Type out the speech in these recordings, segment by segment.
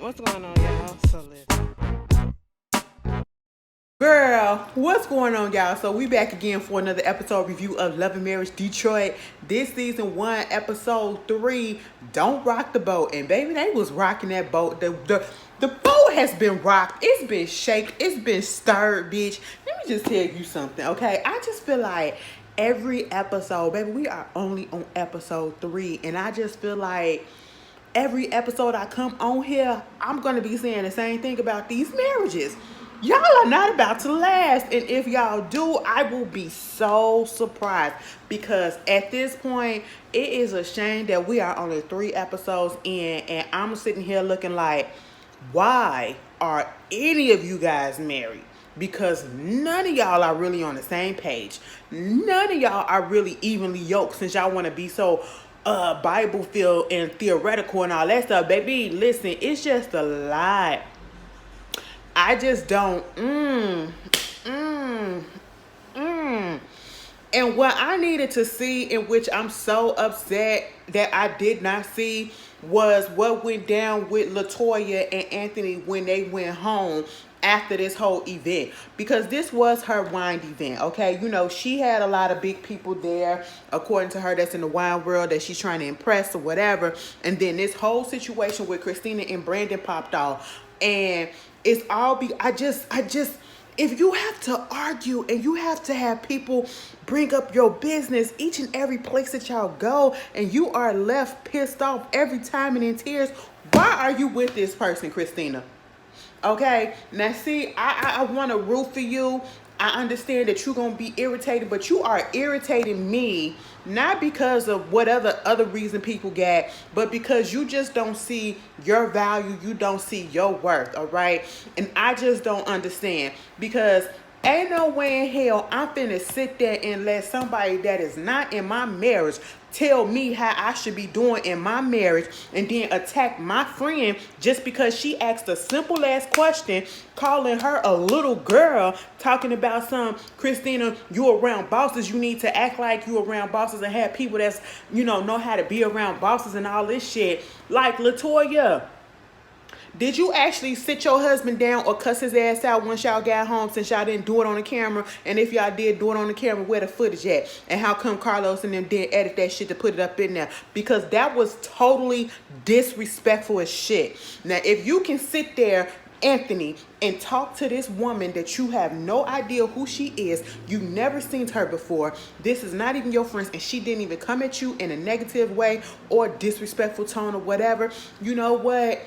What's going on, y'all? So listen. Girl, what's going on, y'all? So we back again for another episode review of Love and Marriage Detroit. This season 1, episode 3, Don't Rock the Boat. And baby, they was rocking that boat. The boat has been rocked. It's been shaked. It's been stirred, bitch. Let me just tell you something, okay? I just feel like every episode, baby, we are only on episode 3. And I just feel like every episode I come on here, I'm going to be saying the same thing about these marriages. Y'all are not about to last. And if y'all do, I will be so surprised. Because at this point, it is a shame that we are only 3 episodes in. And I'm sitting here looking like, why are any of you guys married? Because none of y'all are really on the same page. None of y'all are really evenly yoked, since y'all want to be so Bible filled and theoretical and all that stuff. Baby, listen, it's just a lie. I just don't. And what I needed to see, in which I'm so upset that I did not see, was what went down with LaToya and Anthony when they went home after this whole event. Because this was her wine event, okay? You know, she had a lot of big people there, according to her, that's in the wine world, that she's trying to impress or whatever. And then this whole situation with Christina and Brandon popped off. And it's all I just if you have to argue and you have to have people bring up your business each and every place that y'all go, and you are left pissed off every time and in tears, why are you with this person, Christina? Okay, now see, I want to root for you. I understand that you're going to be irritated, but you are irritating me, not because of whatever other reason people get, but because you just don't see your value. You don't see your worth, all right? And I just don't understand, because ain't no way in hell I'm finna sit there and let somebody that is not in my marriage tell me how I should be doing in my marriage, and then attack my friend just because she asked a simple ass question, calling her a little girl, talking about some, Christina, you around bosses, you need to act like you around bosses and have people that's, know how to be around bosses and all this shit. Like, LaToya, did you actually sit your husband down or cuss his ass out once y'all got home, since y'all didn't do it on the camera? And if y'all did do it on the camera, where the footage at? And how come Carlos and them didn't edit that shit to put it up in there? Because that was totally disrespectful as shit. Now, if you can sit there, Anthony, and talk to this woman that you have no idea who she is, you've never seen her before, this is not even your friends, and she didn't even come at you in a negative way or disrespectful tone or whatever, you know what?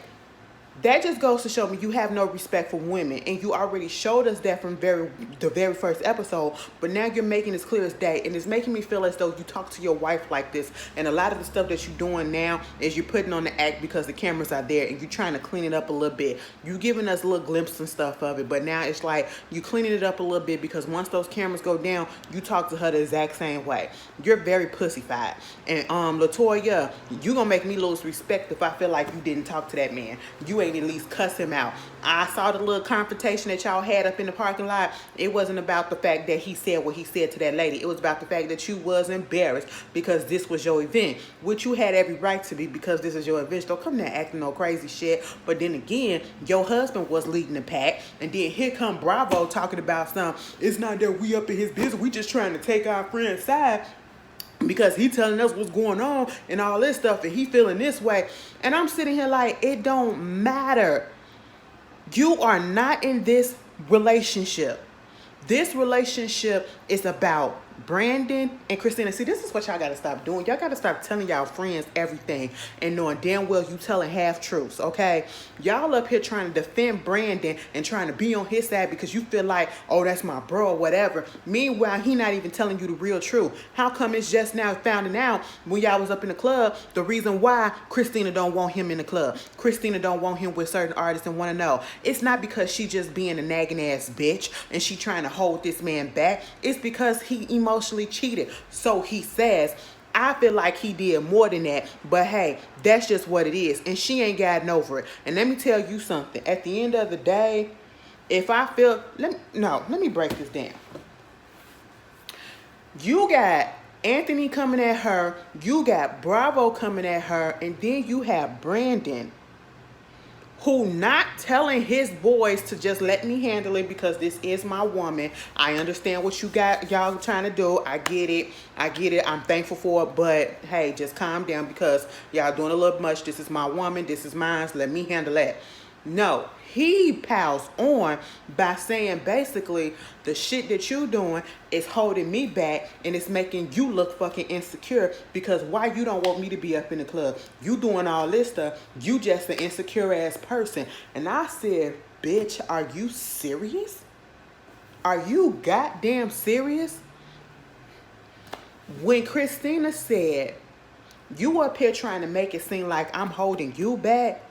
That just goes to show me you have no respect for women, and you already showed us that from the very first episode. But now you're making this clear as day, and it's making me feel as though you talk to your wife like this. And a lot of the stuff that you're doing now is you're putting on the act because the cameras are there, and you're trying to clean it up a little bit. You're giving us little glimpses and stuff of it, but now it's like you cleaning it up a little bit because once those cameras go down, you talk to her the exact same way. You're very pussyfied. And LaToya, you gonna make me lose respect if I feel like you didn't talk to that man. You ain't at least cuss him out. I saw the little confrontation that y'all had up in the parking lot. It wasn't about the fact that he said what he said to that lady. It was about the fact that you was embarrassed because this was your event, which you had every right to be, because this is your event. Don't come there acting no crazy shit. But then again, your husband was leading the pack, and then here come Bravo talking about it's not that we up in his business, we just trying to take our friend's side because he telling us what's going on and all this stuff, and he feeling this way. And I'm sitting here like, it don't matter. You are not in this relationship. This relationship is about Brandon and Christina. See, this is what y'all got to stop doing. Y'all got to stop telling y'all friends everything and knowing damn well you telling half truths, okay? Y'all up here trying to defend Brandon and trying to be on his side because you feel like, oh, that's my bro or whatever. Meanwhile, he not even telling you the real truth. How come it's just now finding out when y'all was up in the club the reason why Christina don't want him in the club? Christina don't want him with certain artists and want to know. It's not because she just being a nagging ass bitch and she trying to hold this man back. It's because he emotionally cheated. So he says, I feel like he did more than that, but hey, that's just what it is. And she ain't gotten over it. And let me tell you something. At the end of the day, if I feel, let me break this down. You got Anthony coming at her, you got Bravo coming at her, and then you have Brandon who not telling his boys to just let me handle it because this is my woman. I understand what you got y'all trying to do. I get it. I'm thankful for it. But hey, just calm down because y'all doing a little much. This is my woman. This is mine. So let me handle that. No, he piles on by saying basically the shit that you doing is holding me back and it's making you look fucking insecure because why you don't want me to be up in the club? You doing all this stuff. You just an insecure ass person. And I said, bitch, are you serious? Are you goddamn serious? When Christina said, you up here trying to make it seem like I'm holding you back,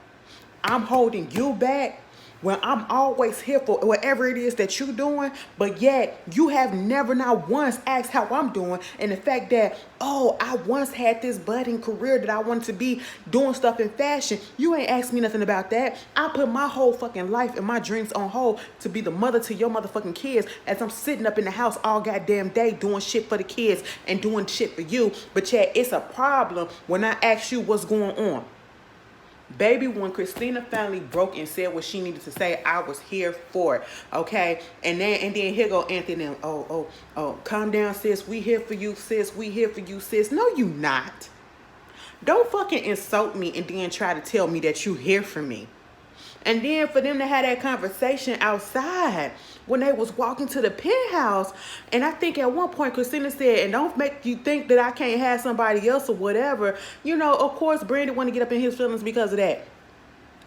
when I'm always here for whatever it is that you're doing, but yet you have never not once asked how I'm doing. And the fact that, oh, I once had this budding career that I wanted to be doing stuff in fashion. You ain't asked me nothing about that. I put my whole fucking life and my dreams on hold to be the mother to your motherfucking kids as I'm sitting up in the house all goddamn day doing shit for the kids and doing shit for you. But yet it's a problem when I ask you what's going on. Baby, when Christina finally broke and said what she needed to say, I was here for it, okay? And then here go Anthony. Oh, calm down, sis. We here for you, sis. We here for you, sis. No, you not. Don't fucking insult me and then try to tell me that you here for me. And then for them to have that conversation outside when they was walking to the penthouse. And I think at one point Christina said, and don't make you think that I can't have somebody else or whatever. You know, of course, Brandon want to get up in his feelings because of that.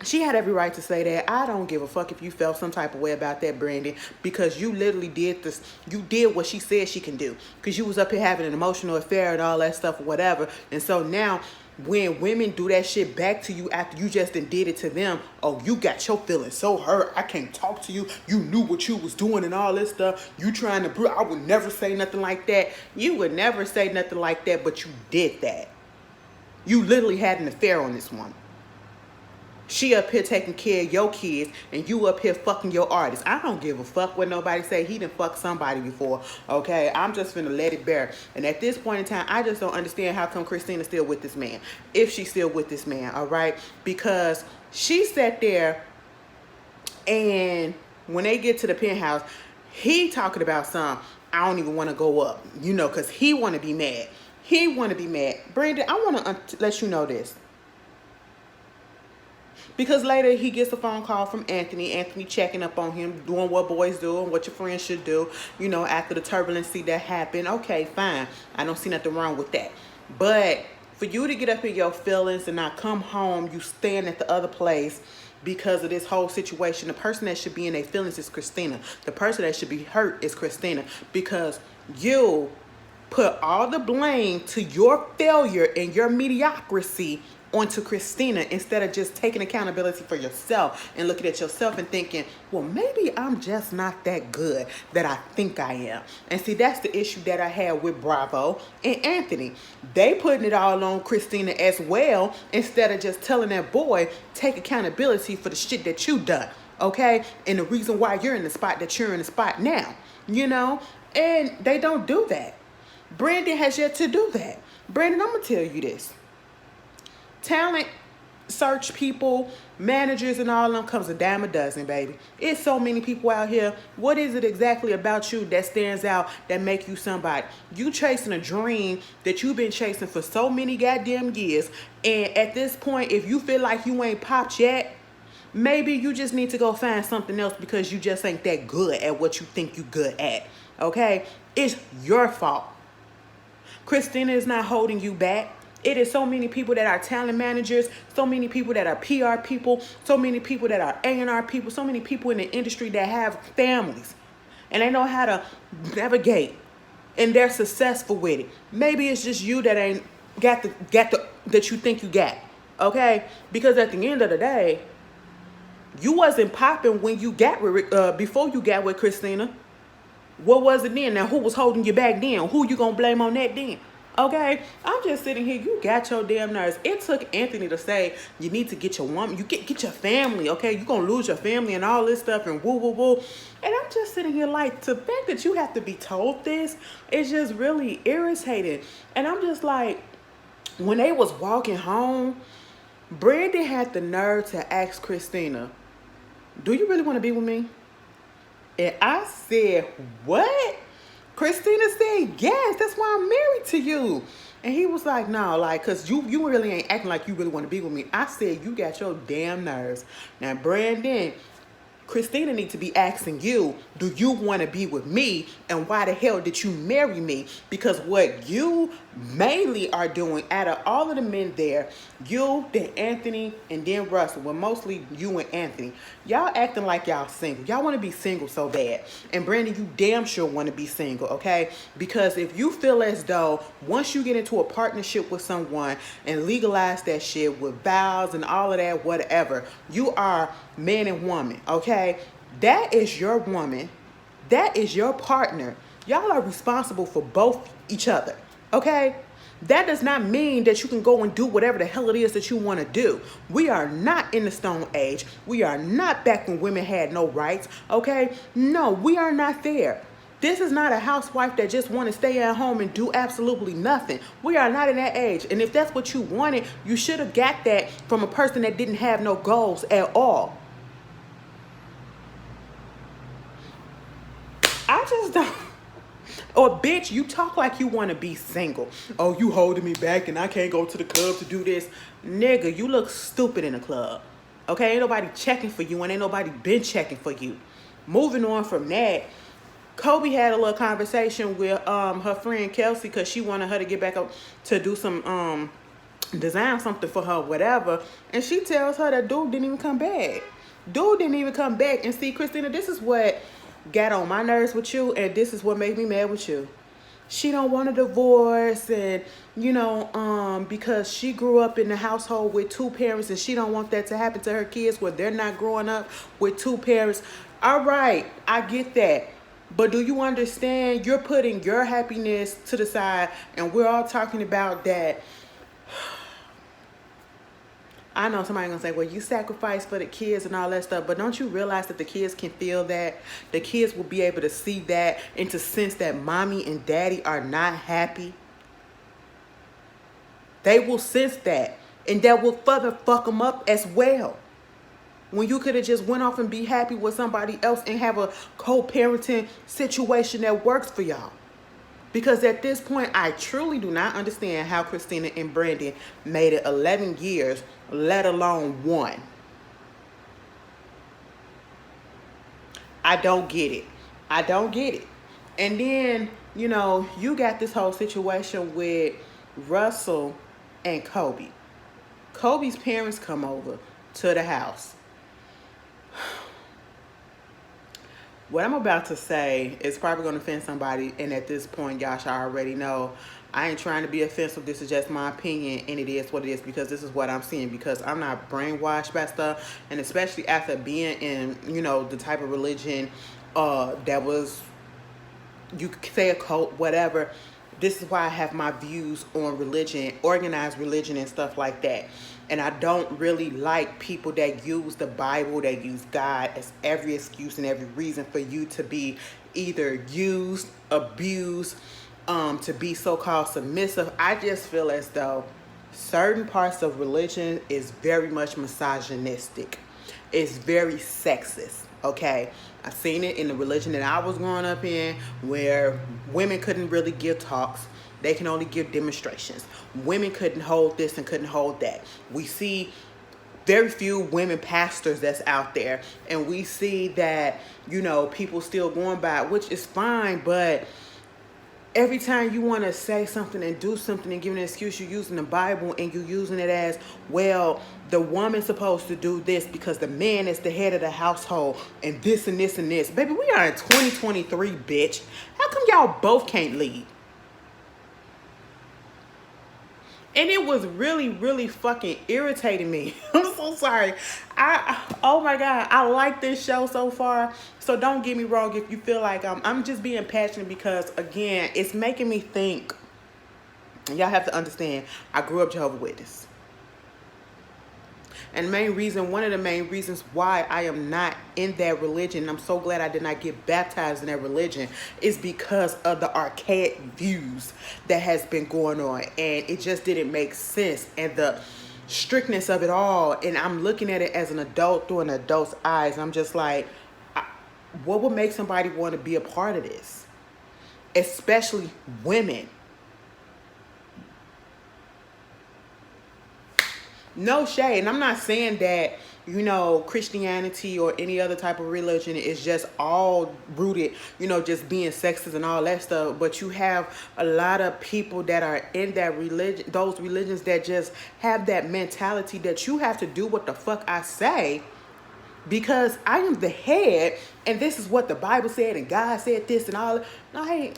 She had every right to say that. I don't give a fuck if you felt some type of way about that, Brandon, because you literally did this. You did what she said she can do because you was up here having an emotional affair and all that stuff or whatever. And so now when women do that shit back to you after you just did it to them, oh, you got your feelings so hurt. I can't talk to you. You knew what you was doing and all this stuff. You trying to I would never say nothing like that. You would never say nothing like that, but you did that. You literally had an affair on this woman. She up here taking care of your kids and you up here fucking your artist. I don't give a fuck what nobody say. He done fucked somebody before, okay? I'm just finna let it bear. And at this point in time, I just don't understand how come Christina's still with this man. If she's still with this man, all right? Because she sat there and when they get to the penthouse, he talking about I don't even want to go up, you know, because he want to be mad. He want to be mad. Brandon, I want to let you know this. Because later he gets a phone call from Anthony. Anthony checking up on him, doing what boys do and what your friends should do, you know, after the turbulency that happened. Okay, fine. I don't see nothing wrong with that. But for you to get up in your feelings and not come home, you stand at the other place because of this whole situation. The person that should be in their feelings is Christina. The person that should be hurt is Christina because you put all the blame to your failure and your mediocrity onto Christina instead of just taking accountability for yourself and looking at yourself and thinking, well, maybe I'm just not that good that I think I am. And see, that's the issue that I had with Bravo and Anthony. They putting it all on Christina as well instead of just telling that boy, take accountability for the shit that you done, okay? And the reason why you're in the spot that you're in the spot now, you know? And they don't do that. Brandon has yet to do that. Brandon, I'm going to tell you this. Talent search people, managers and all of them comes a dime a dozen, baby. It's so many people out here. What is it exactly about you that stands out that make you somebody? You chasing a dream that you've been chasing for so many goddamn years. And at this point, if you feel like you ain't popped yet, maybe you just need to go find something else because you just ain't that good at what you think you good at. Okay? It's your fault. Christina is not holding you back. It is so many people that are talent managers, so many people that are PR people, so many people that are A&R people, so many people in the industry that have families and they know how to navigate and they're successful with it. Maybe it's just you that ain't got the that you think you got, okay? Because at the end of the day, you wasn't popping when you got with before you got with Christina. What was it then? Now, who was holding you back then? Who you gonna blame on that then? Okay, I'm just sitting here. You got your damn nerves. It took Anthony to say you need to get your woman. You get your family. Okay, you gonna lose your family and all this stuff and woo woo woo. And I'm just sitting here like, the fact that you have to be told this is just really irritating. And I'm just like, when they was walking home, Brandon had the nerve to ask Christina, do you really want to be with me? And I said, what? Christina said, yes, that's why I'm married to you. And he was like, no, like, because you really ain't acting like you really want to be with me. I said, you got your damn nerves. Now, Brandon, Christina needs to be asking you, do you want to be with me? And why the hell did you marry me? Because what you mainly are doing, out of all of the men there, you, then Anthony, and then Russell, well, mostly you and Anthony, y'all acting like y'all single. Y'all want to be single so bad. And Brandon, you damn sure want to be single, okay? Because if you feel as though once you get into a partnership with someone and legalize that shit with vows and all of that, whatever, you are man and woman, okay? That is your woman. That is your partner. Y'all are responsible for both each other, okay? That does not mean that you can go and do whatever the hell it is that you want to do. We are not in the Stone Age. We are not back when women had no rights, okay? No, we are not there. This is not a housewife that just want to stay at home and do absolutely nothing. We are not in that age. And if that's what you wanted, you should have got that from a person that didn't have no goals at all. I just don't. Or bitch, you talk like you want to be single. Oh, you holding me back and I can't go to the club to do this. Nigga, you look stupid in the club. Okay, ain't nobody checking for you and ain't nobody been checking for you. Moving on from that, Kobe had a little conversation with her friend Kelsey because she wanted her to get back up to do some design something for her, whatever. And she tells her that dude didn't even come back. Dude didn't even come back. And see, Christina, this is what got on my nerves with you, and this is what made me mad with you. She don't want a divorce, and because she grew up in the household with two parents and she don't want that to happen to her kids where they're not growing up with two parents. All right, I get that. But do you understand you're putting your happiness to the side, and we're all talking about that. I know somebody gonna say, well, you sacrifice for the kids and all that stuff, but don't you realize that the kids can feel that? The kids will be able to see that and to sense that mommy and daddy are not happy. They will sense that, and that will further fuck them up as well. When you could have just went off and be happy with somebody else and have a co-parenting situation that works for y'all. Because at this point, I truly do not understand how Christina and Brandon made it 11 years, let alone one. I don't get it. I don't get it. And then, you got this whole situation with Russell and Kobe. Kobe's parents come over to the house. What I'm about to say is probably going to offend somebody, and at this point, y'all should already know I ain't trying to be offensive. This is just my opinion, and it is what it is because this is what I'm seeing, because I'm not brainwashed by stuff, and especially after being in, the type of religion that was, you could say a cult, whatever. This is why I have my views on religion, organized religion and stuff like that. And I don't really like people that use the Bible, that use God as every excuse and every reason for you to be either used, abused, to be so-called submissive. I just feel as though certain parts of religion is very much misogynistic. It's very sexist, okay? I've seen it in the religion that I was growing up in, where women couldn't really give talks. They can only give demonstrations. Women couldn't hold this and couldn't hold that. We see very few women pastors that's out there. And we see that, people still going by it, which is fine. But every time you want to say something and do something and give an excuse, you're using the Bible and you're using it as, well, the woman's supposed to do this because the man is the head of the household and this and this and this. Baby, we are in 2023, bitch. How come y'all both can't lead? And it was really, really fucking irritating me. I'm so sorry. Oh my God, I like this show so far. So don't get me wrong if you feel like I'm just being passionate because, again, it's making me think. And y'all have to understand, I grew up Jehovah's Witness. And one of the main reasons why I am not in that religion, and I'm so glad I did not get baptized in that religion, is because of the archaic views that has been going on. And it just didn't make sense. And the strictness of it all, and I'm looking at it as an adult through an adult's eyes. I'm just like, what would make somebody want to be a part of this? Especially women. No shade. And I'm not saying that, Christianity or any other type of religion is just all rooted, just being sexist and all that stuff. But you have a lot of people that are in that religion, those religions that just have that mentality that you have to do what the fuck I say because I am the head and this is what the Bible said and God said this and all. Like,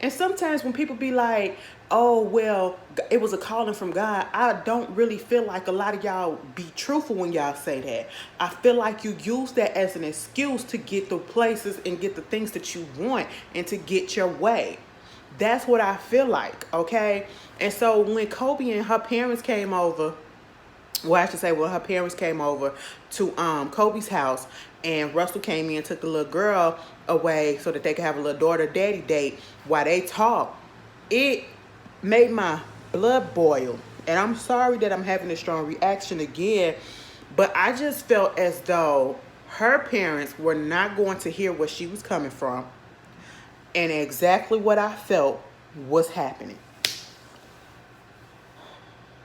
and sometimes when people be like, oh, well, it was a calling from God, I don't really feel like a lot of y'all be truthful when y'all say that. I feel like you use that as an excuse to get the places and get the things that you want and to get your way. That's what I feel like, okay? And so when Kobe and her parents came over, her parents came over to Kobe's house, and Russell came in and took the little girl away so that they could have a little daughter-daddy date while they talked. It made my blood boil. And I'm sorry that I'm having a strong reaction again, but I just felt as though her parents were not going to hear where she was coming from. And exactly what I felt was happening.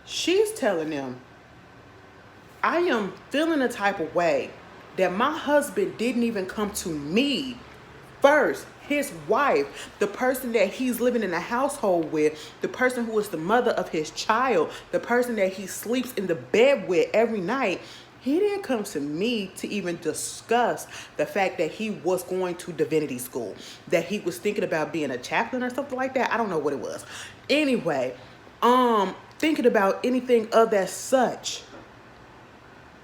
She's telling them, I am feeling a type of way that my husband didn't even come to me first. His wife, the person that he's living in a household with, the person who is the mother of his child, the person that he sleeps in the bed with every night, he didn't come to me to even discuss the fact that he was going to divinity school, that he was thinking about being a chaplain or something like that. I don't know what it was. Anyway, thinking about anything of that such.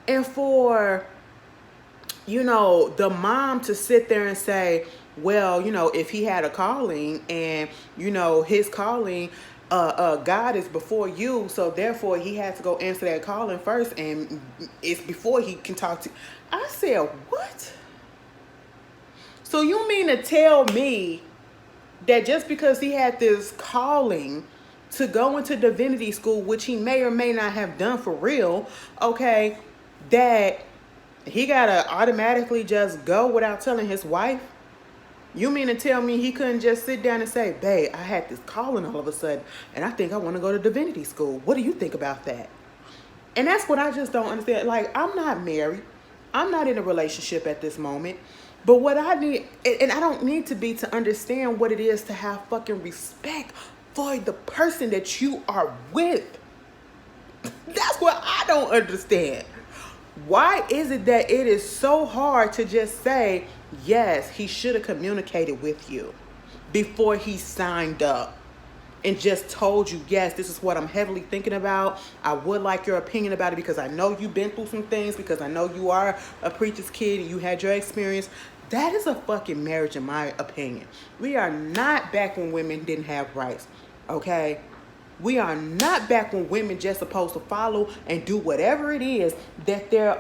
And for, the mom to sit there and say, well, if he had a calling and, his calling, God is before you. So therefore he had to go answer that calling first. And it's before he can talk to. I said, what? So you mean to tell me that just because he had this calling to go into divinity school, which he may or may not have done for real, okay, that he gotta automatically just go without telling his wife? You mean to tell me he couldn't just sit down and say, babe, I had this calling all of a sudden and I think I want to go to divinity school. What do you think about that? And that's what I just don't understand. Like, I'm not married. I'm not in a relationship at this moment. But what I need, and I don't need to be to understand what it is to have fucking respect for the person that you are with. That's what I don't understand. Why is it that it is so hard to just say, yes, he should have communicated with you before he signed up and just told you, yes, this is what I'm heavily thinking about. I would like your opinion about it because I know you've been through some things, because I know you are a preacher's kid and you had your experience. That is a fucking marriage in my opinion. We are not back when women didn't have rights, okay? We are not back when women just supposed to follow and do whatever it is that their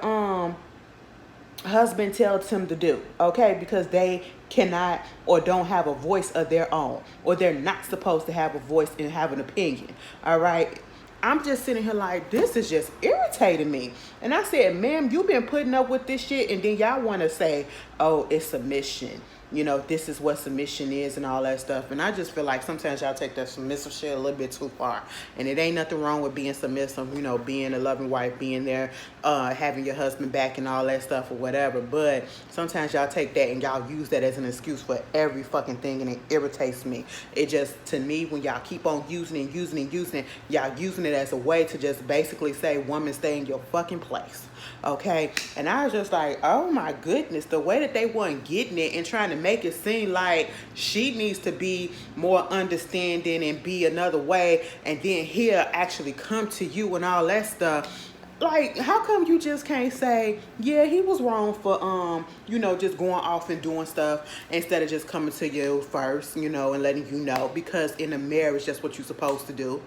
husband tells them to do, okay? Because they cannot or don't have a voice of their own, or they're not supposed to have a voice and have an opinion, all right? I'm just sitting here like, this is just irritating me. And I said, ma'am, you've been putting up with this shit, and then y'all want to say, oh, it's submission. This is what submission is and all that stuff. And I just feel like sometimes y'all take that submissive shit a little bit too far. And it ain't nothing wrong with being submissive, being a loving wife, being there, having your husband back and all that stuff or whatever. But sometimes y'all take that and y'all use that as an excuse for every fucking thing, and it irritates me. It just, to me, when y'all keep on using it, y'all using it as a way to just basically say, woman, stay in your fucking place. Okay, and I was just like, oh my goodness, the way that they weren't getting it and trying to make it seem like she needs to be more understanding and be another way, and then he'll actually come to you and all that stuff. Like, how come you just can't say, yeah, he was wrong for just going off and doing stuff instead of just coming to you first, and letting you know, because in a marriage that's what you're supposed to do.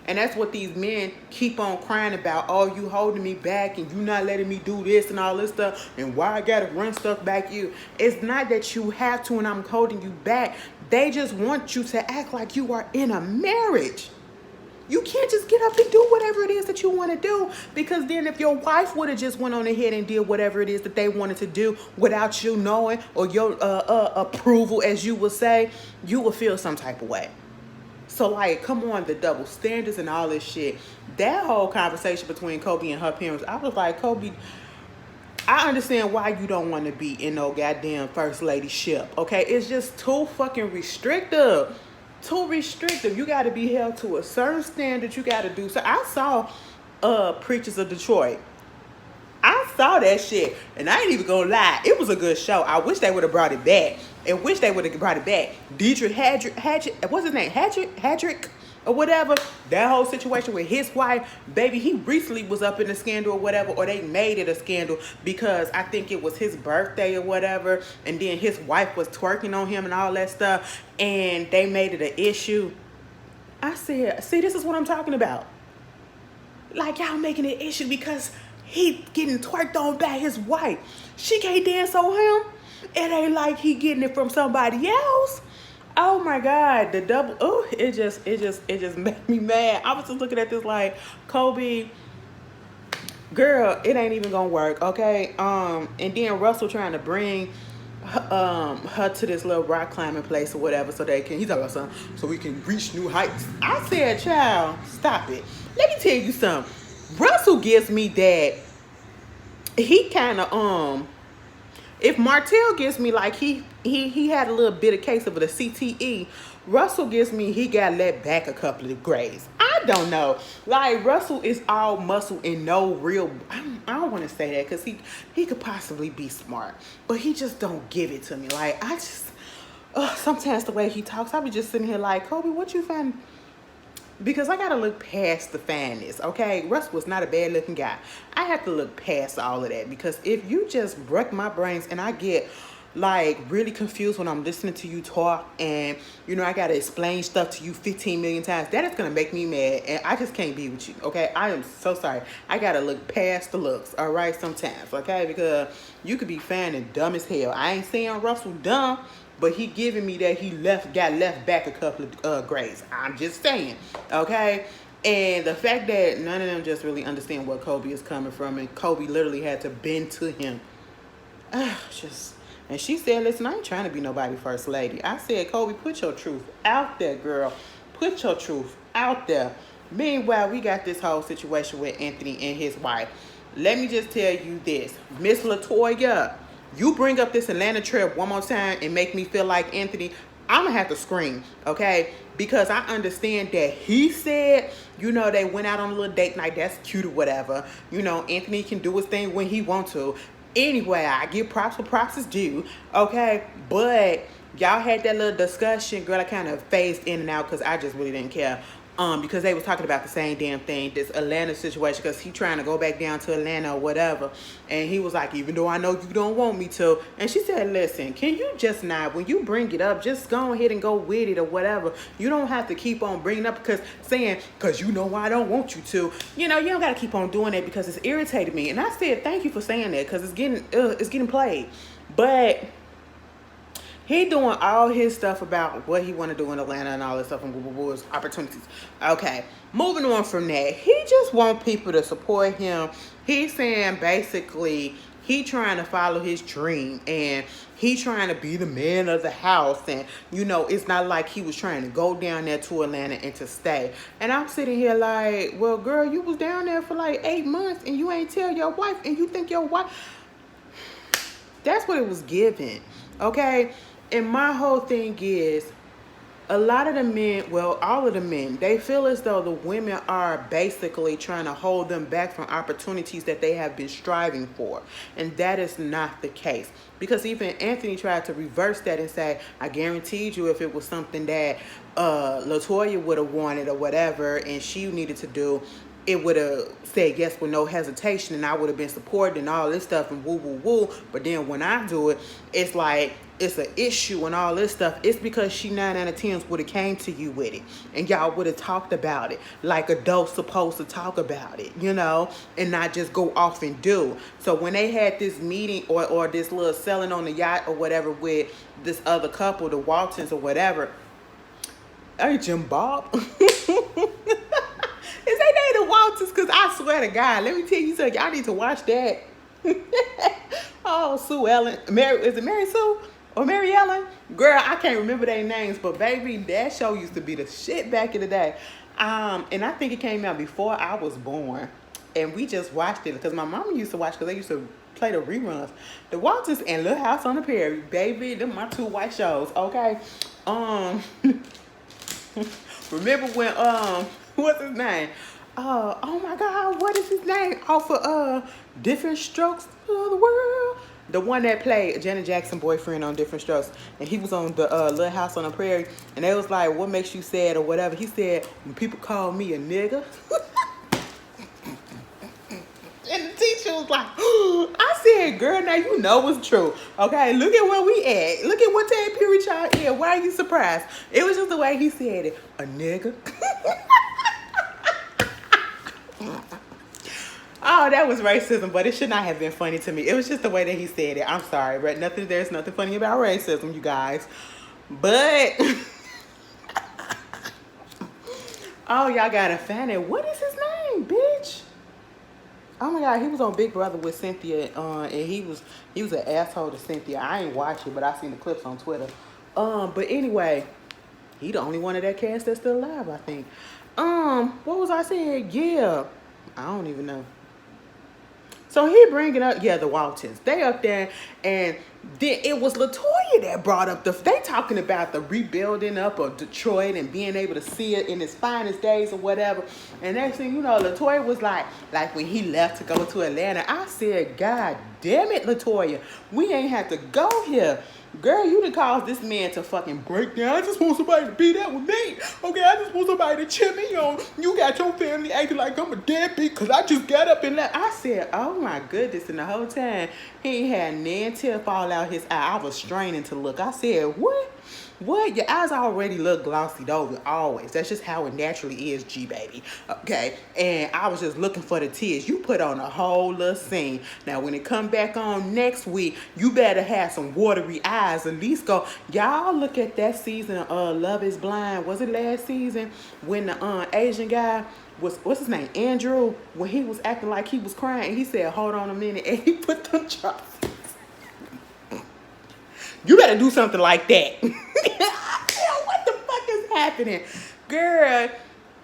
And that's what these men keep on crying about. Oh, you holding me back and you not letting me do this and all this stuff. And why I got to run stuff back you. It's not that you have to and I'm holding you back. They just want you to act like you are in a marriage. You can't just get up and do whatever it is that you want to do, because then if your wife would have just went on ahead and did whatever it is that they wanted to do without you knowing or your approval, as you would say, you would feel some type of way. So, like, come on, the double standards and all this shit. That whole conversation between Kobe and her parents, I was like, Kobe, I understand why you don't want to be in no goddamn first lady ship. Okay, it's just too fucking restrictive. Too restrictive. You got to be held to a certain standard. You got to do so. I saw Preachers of Detroit. I saw that shit, and I ain't even gonna lie. It was a good show. I wish they would have brought it back. And wish they would have brought it back. Dietrich Hadrick, what's his name? Hadrick or whatever. That whole situation with his wife, baby, he recently was up in a scandal or whatever, or they made it a scandal because I think it was his birthday or whatever, and then his wife was twerking on him and all that stuff, and they made it an issue. I said, see, this is what I'm talking about. Like, y'all making it an issue because he getting twerked on by his wife. She can't dance on him. It ain't like he getting it from somebody else. Oh my God, the double. Oh, it just made me mad. I was just looking at this like, Kobe, girl, it ain't even gonna work, okay? And then Russell trying to bring her to this little rock climbing place or whatever, so they can. He's talking about something, so we can reach new heights. I said, child, stop it. Let me tell you something. Russell gives me that he kind of if Marital gives me like he had a little bit of case of the CTE, Russell gives me he got let back a couple of grades. I don't know. Like, Russell is all muscle and no real. I don't want to say that because he could possibly be smart, but he just don't give it to me. Like, I just sometimes the way he talks, I be just sitting here like, Kobe, what you find? Because I got to look past the fanniness, okay? Russ was not a bad-looking guy. I have to look past all of that, because if you just wreck my brains and I get, like, really confused when I'm listening to you talk and, you know, I got to explain stuff to you 15 million times, that is going to make me mad, and I just can't be with you, okay? I am so sorry. I got to look past the looks, all right, sometimes, okay? Because you could be fine and dumb as hell. I ain't saying Russell dumb, but he giving me that he got left back a couple of grades. I'm just saying, okay? And the fact that none of them just really understand where Kobe is coming from, and Kobe literally had to bend to him. And she said, listen, I ain't trying to be nobody first lady. I said, Kobe, put your truth out there, girl. Put your truth out there. Meanwhile, we got this whole situation with Anthony and his wife. Let me just tell you this. Miss LaToya, you bring up this Atlanta trip one more time and make me feel like Anthony, I'm going to have to scream, okay? Because I understand that he said, you know, they went out on a little date night. That's cute or whatever. You know, Anthony can do his thing when he wants to. Anyway, I give props for props is due, okay? But y'all had that little discussion. Girl, I kind of phased in and out because I just really didn't care. Because they was talking about the same damn thing, this Atlanta situation, because he trying to go back down to Atlanta or whatever. And he was like, even though I know you don't want me to. And she said, listen, can you just not, when you bring it up, just go ahead and go with it or whatever. You don't have to keep on bringing up because you know I don't want you to. You know, you don't got to keep on doing that because it's irritated me. And I said, thank you for saying that, because it's getting played. But he doing all his stuff about what he want to do in Atlanta and all this stuff and his opportunities. Okay, moving on from that, he just want people to support him. He's saying basically he trying to follow his dream and he trying to be the man of the house. And, you know, it's not like he was trying to go down there to Atlanta and to stay. And I'm sitting here like, well, girl, you was down there for like 8 months and you ain't tell your wife, and you think your wife... That's what it was given, okay? And my whole thing is, a lot of the men, well, all of the men, they feel as though the women are basically trying to hold them back from opportunities that they have been striving for. And that is not the case. Because even Anthony tried to reverse that and say, I guaranteed you if it was something that LaToya would have wanted or whatever, and she needed to do, it would have said yes with no hesitation, and I would have been supported and all this stuff and woo, woo, woo. But then when I do it, it's like, it's an issue and all this stuff. It's because she 9 out of 10 would have came to you with it, and y'all would have talked about it like adults supposed to talk about it, you know, and not just go off and do. So when they had this meeting or this little selling on the yacht or whatever with this other couple, the Waltons or whatever, hey, Jim Bob. Walters, because I swear to God, let me tell you something. Y'all need to watch that. Oh, Sue Ellen. Is it Mary Sue or Mary Ellen? Girl, I can't remember their names, but baby, that show used to be the shit back in the day. And I think it came out before I was born. And we just watched it because my mama used to watch because they used to play the reruns. The Walters and Little House on the Prairie, baby, them my two white shows, okay? Remember when what's his name? Oh my God, what is his name? Off of Different Strokes of the World. The one that played Janet Jackson's boyfriend on Different Strokes, and he was on the Little House on the Prairie, and they was like, "What makes you sad or whatever?" He said, "When people call me a nigga." And the teacher was like, I said, girl, now you know it's true. Okay, look at where we at. Look at what time period y'all in. Why are you surprised? It was just the way he said it. A nigga. Oh, that was racism, but it should not have been funny to me. It was just the way that he said it. I'm sorry, but there's nothing funny about racism, you guys. But oh, y'all gotta find it. What is his name, bitch? Oh my God, he was on Big Brother with Cynthia, and he was an asshole to Cynthia. I ain't watch it, but I seen the clips on Twitter. But anyway, he the only one of that cast that's still alive, I think. What was I saying? Yeah, I don't even know. So he bringing up, yeah, the Waltons. They up there, and then it was LaToya that brought up they talking about the rebuilding up of Detroit and being able to see it in its finest days or whatever. And next thing you know, LaToya was like when he left to go to Atlanta, I said, God damn it, LaToya, we ain't have to go here. Girl, you done caused this man to fucking break down. I just want somebody to be there with me. Okay, I just want somebody to cheer me on. You got your family acting like I'm a deadbeat because I just got up and left. I said, oh my goodness. And the whole time, he ain't had nan tear fall out his eye. I was straining to look. I said, what? What? Your eyes already look glossy over, always. That's just how it naturally is, G baby. Okay? And I was just looking for the tears. You put on a whole little scene. Now, when it come back on next week, you better have some watery eyes. At least go. Y'all look at that season of Love is Blind. Was it last season? When the Asian guy was, what's his name? Andrew. When he was acting like he was crying, he said, hold on a minute. And he put them drops. You better do something like that. What the fuck is happening? Girl,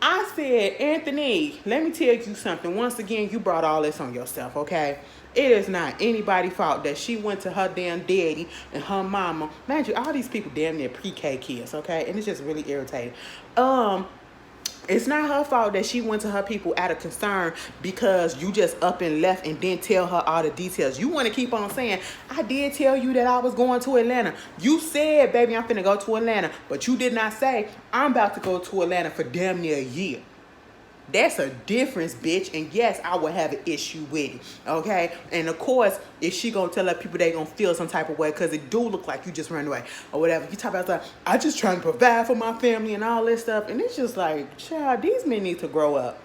I said, Anthony, let me tell you something. Once again, you brought all this on yourself, okay? It is not anybody's fault that she went to her damn daddy and her mama. Mind you, all these people damn near pre-K kids, okay? And it's just really irritating. It's not her fault that she went to her people out of concern because you just up and left and didn't tell her all the details. You want to keep on saying, I did tell you that I was going to Atlanta. You said, baby, I'm finna go to Atlanta. But you did not say, I'm about to go to Atlanta for damn near a year. That's a difference, bitch. And yes, I will have an issue with it. Okay? And of course, if she gonna tell her people they gonna feel some type of way because it do look like you just ran away or whatever. You talk about stuff, I just trying to provide for my family and all this stuff. And it's just like, child, these men need to grow up.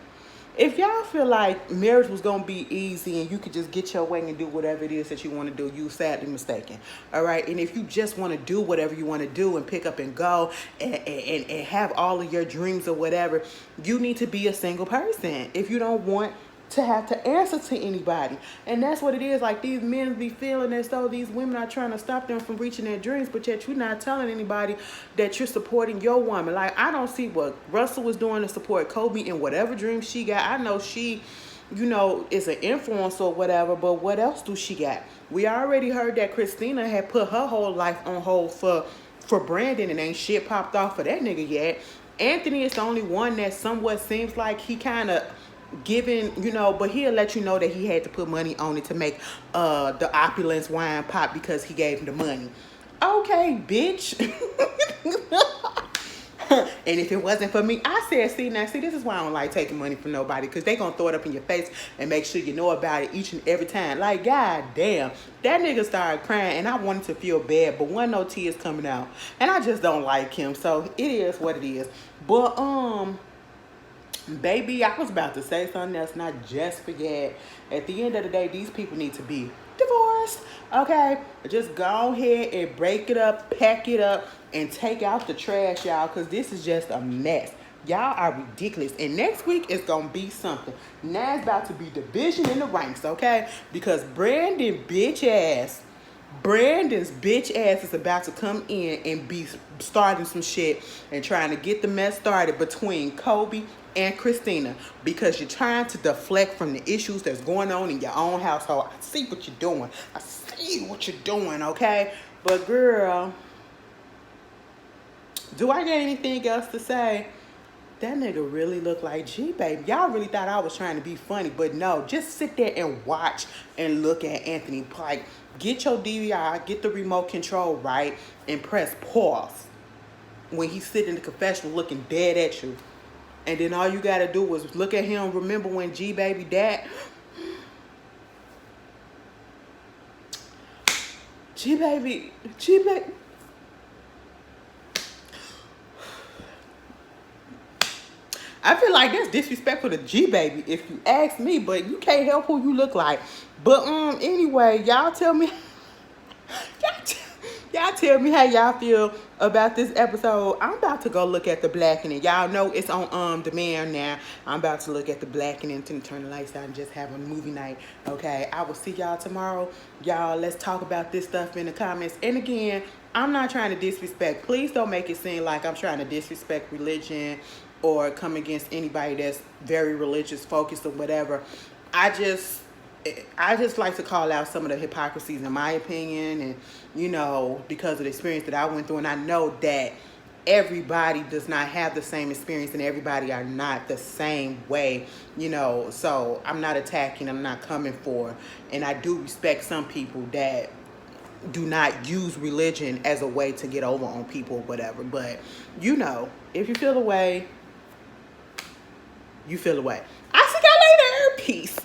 If y'all feel like marriage was going to be easy and you could just get your way and do whatever it is that you want to do, you sadly mistaken. All right. And if you just want to do whatever you want to do and pick up and go and have all of your dreams or whatever, you need to be a single person. If you don't want to have to answer to anybody. And that's what it is. Like, these men be feeling as though these women are trying to stop them from reaching their dreams, but yet you're not telling anybody that you're supporting your woman. Like, I don't see what Russell was doing to support Kobe in whatever dream she got. I know she, you know, is an influencer or whatever, but what else do she got? We already heard that Christina had put her whole life on hold for Brandon, and ain't shit popped off for that nigga yet. Anthony is the only one that somewhat seems like he kind of giving, you know, but he'll let you know that he had to put money on it to make the opulence wine pop because he gave him the money. Okay, bitch. And if it wasn't for me, I said, see, this is why I don't like taking money from nobody, because they gonna throw it up in your face and make sure you know about it each and every time. Like, god damn, that nigga started crying and I wanted to feel bad, but wasn't no tears coming out, and I just don't like him. So it is what it is. But baby, I was about to say something else, and I just forget. At the end of the day, these people need to be divorced, okay? Just go ahead and break it up, pack it up, and take out the trash, y'all, because this is just a mess. Y'all are ridiculous. And next week is gonna be something. Now it's about to be division in the ranks, okay? Because Brandon's bitch ass is about to come in and be starting some shit and trying to get the mess started between Kobe and Christina, because you're trying to deflect from the issues that's going on in your own household. I see what you're doing. I see what you're doing, okay? But girl, do I got anything else to say? That nigga really looked like G baby. Y'all really thought I was trying to be funny, but no, just sit there and watch and look at Anthony Pike. Get your DVR, get the remote control right, and press pause when he's sitting in the confessional looking dead at you. And then all you gotta do is look at him. Remember when G baby died? G baby. I feel like that's disrespectful to G baby if you ask me, but you can't help who you look like. But anyway, y'all tell me y'all tell me how y'all feel about this episode. I'm about to go look at the Blackening. Y'all know it's on demand now. I'm about to look at the Blackening to turn the lights out and just have a movie night. Okay, I will see y'all tomorrow. Y'all, let's talk about this stuff in the comments. And again, I'm not trying to disrespect. Please don't make it seem like I'm trying to disrespect religion or come against anybody that's very religious focused or whatever. I just like to call out some of the hypocrisies in my opinion, and because of the experience that I went through, and I know that everybody does not have the same experience and everybody are not the same way, so I'm not attacking, I'm not coming for, and I do respect some people that do not use religion as a way to get over on people or whatever. But if you feel the way, you feel the way. I'll see y'all later. Peace.